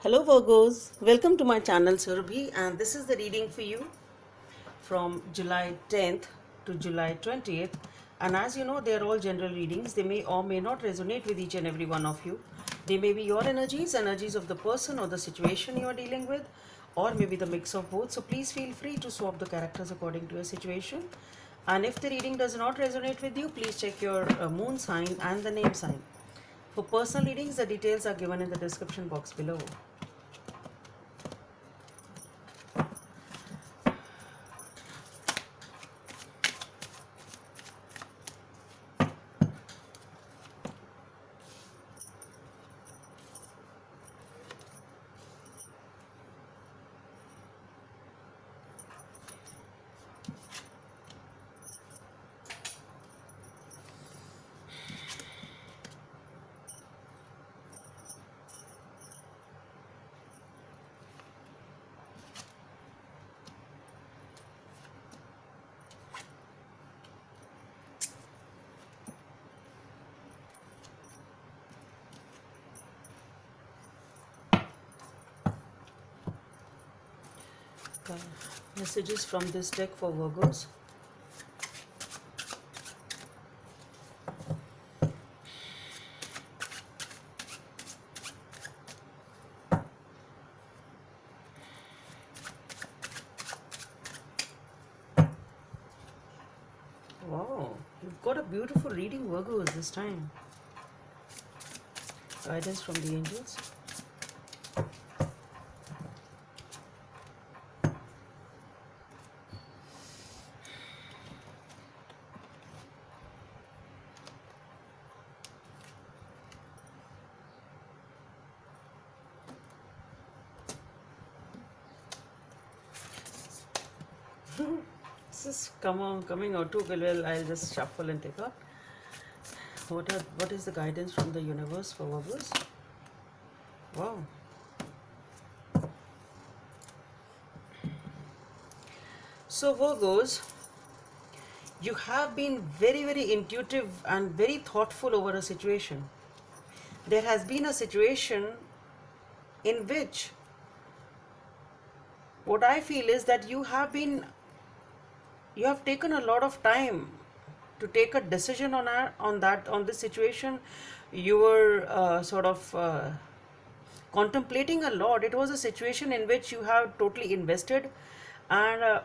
Hello Virgos, welcome to my channel Surabhi, and this is the reading for you from July 10th to July 20th. And as you know, they are all general readings. They may or may not resonate with each and every one of you. They may be your energies, energies of the person or the situation you are dealing with, or maybe the mix of both. So please feel free to swap the characters according to your situation. And if the reading does not resonate with you, please check your moon sign and the name sign. For personal readings, the details are given in the description box below. Messages from this deck for Virgos. Wow, you've got a beautiful reading, Virgos, this time. Guidance from the angels. This is coming out too well. I'll just shuffle and take out. What is the guidance from the universe for Virgos? Wow. So Virgos, you have been very intuitive and very thoughtful over a situation. There has been a situation in which what I feel is that you have taken a lot of time to take a decision on this situation. You were contemplating a lot. It was a situation in which you have totally invested, and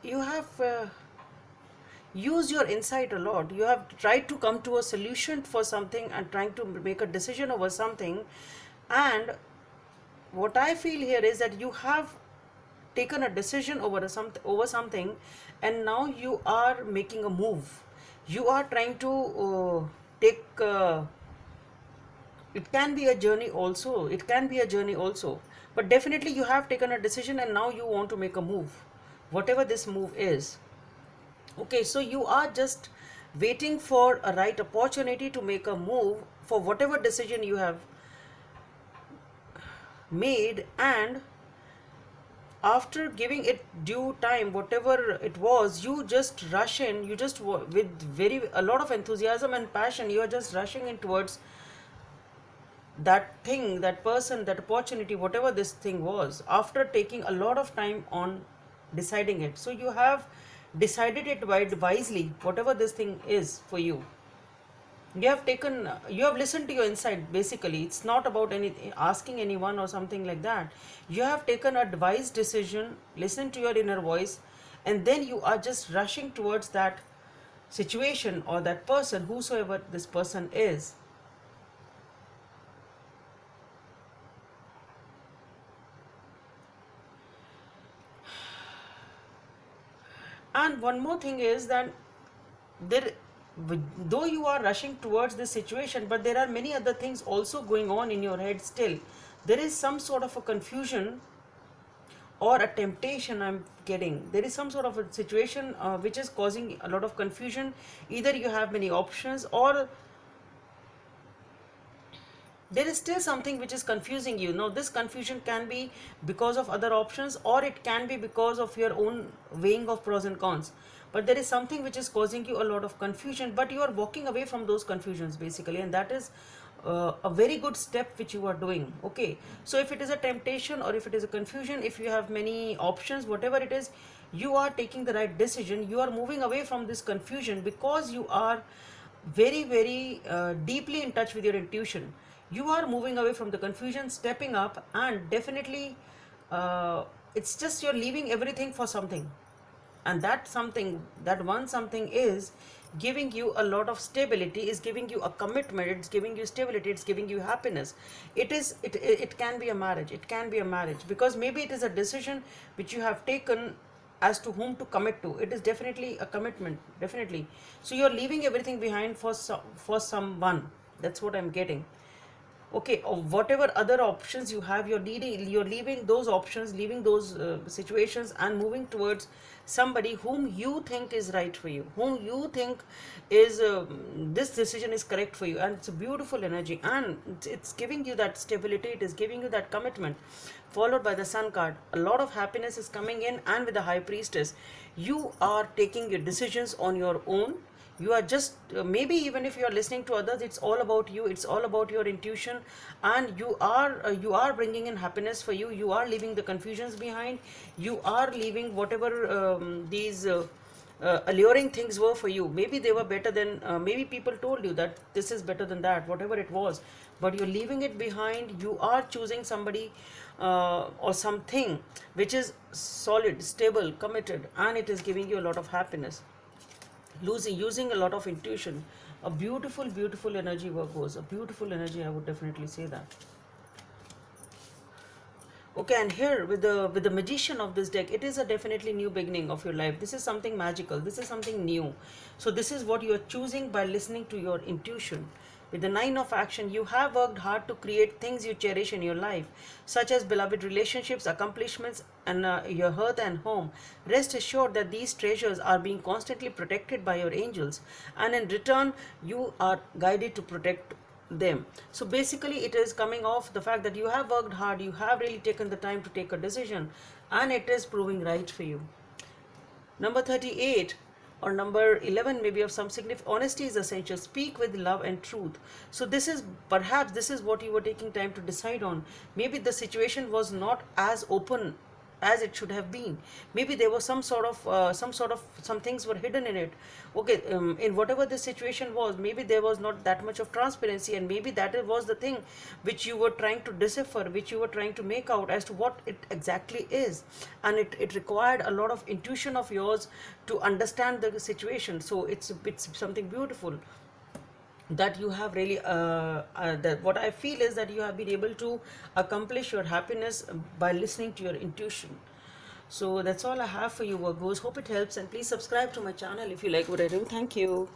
you have used your insight a lot. You have tried to come to a solution for something and trying to make a decision over something. And what I feel here is that you have taken a decision over something, and now you are making a move. You are trying to take it can be a journey also, but definitely you have taken a decision and now you want to make a move, whatever this move is. Okay, so you are just waiting for a right opportunity to make a move for whatever decision you have made, and after giving it due time, whatever it was, you just rush in. You just with a lot of enthusiasm and passion, you are just rushing in towards that thing, that person, that opportunity, whatever this thing was, after taking a lot of time on deciding it. So you have decided it wisely, whatever this thing is for you. You have listened to your inside. Basically, it's not about asking anyone or something like that. You have taken a wise decision, listened to your inner voice, and then you are just rushing towards that situation or that person, whosoever this person is. And one more thing is that there, though you are rushing towards this situation, but there are many other things also going on in your head still. There is some sort of a confusion or a temptation I'm getting. There is some sort of a situation which is causing a lot of confusion. Either you have many options, or there is still something which is confusing you. Now this confusion can be because of other options, or it can be because of your own weighing of pros and cons. But there is something which is causing you a lot of confusion, but you are walking away from those confusions basically, and that is a very good step which you are doing. Okay, so if it is a temptation or if it is a confusion, if you have many options, whatever it is, you are taking the right decision. You are moving away from this confusion because you are very deeply in touch with your intuition. You are moving away from the confusion, stepping up, and definitely it's just you're leaving everything for something. And that something, that one something is giving you a lot of stability, is giving you a commitment, it's giving you stability, it's giving you happiness. It can be a marriage, it can be a marriage, because maybe it is a decision which you have taken as to whom to commit to. It is definitely a commitment, definitely. So you're leaving everything behind for someone. That's what I'm getting. Okay, or whatever other options you have, you're leaving those options, leaving those situations, and moving towards somebody whom you think is right for you, whom you think is this decision is correct for you. And it's a beautiful energy, and it's giving you that stability, it is giving you that commitment, followed by the Sun card. A lot of happiness is coming in, and with the High Priestess, you are taking your decisions on your own. You are just maybe even if you are listening to others, it's all about you, it's all about your intuition, and you are bringing in happiness for you. You are leaving the confusions behind, you are leaving whatever these alluring things were for you. Maybe they were better than maybe people told you that this is better than that, whatever it was, but you're leaving it behind. You are choosing somebody or something which is solid, stable, committed, and it is giving you a lot of happiness. Using a lot of intuition. A beautiful energy, Virgos, a beautiful energy, I would definitely say that. Okay, and here with the Magician of this deck, it is a definitely new beginning of your life. This is something magical, this is something new. So this is what you are choosing by listening to your intuition. With the Nine of Action, you have worked hard to create things you cherish in your life, such as beloved relationships, accomplishments, and your hearth and home. Rest assured that these treasures are being constantly protected by your angels, and in return, you are guided to protect them. So basically, it is coming off the fact that you have worked hard, you have really taken the time to take a decision, and it is proving right for you. Number 38 or number 11 may be of some significance. Honesty is essential. Speak with love and truth. So this is, perhaps this is what you were taking time to decide on. Maybe the situation was not as open as it should have been. Maybe there was some things were hidden in it. Okay, in whatever the situation was, maybe there was not that much of transparency, and maybe that was the thing which you were trying to decipher, which you were trying to make out as to what it exactly is. And it required a lot of intuition of yours to understand the situation. So it's something beautiful that you have really that what I feel is that you have been able to accomplish your happiness by listening to your intuition. So that's all I have for you, Virgos. Hope it helps, and please subscribe to my channel if you like what I do. Thank you.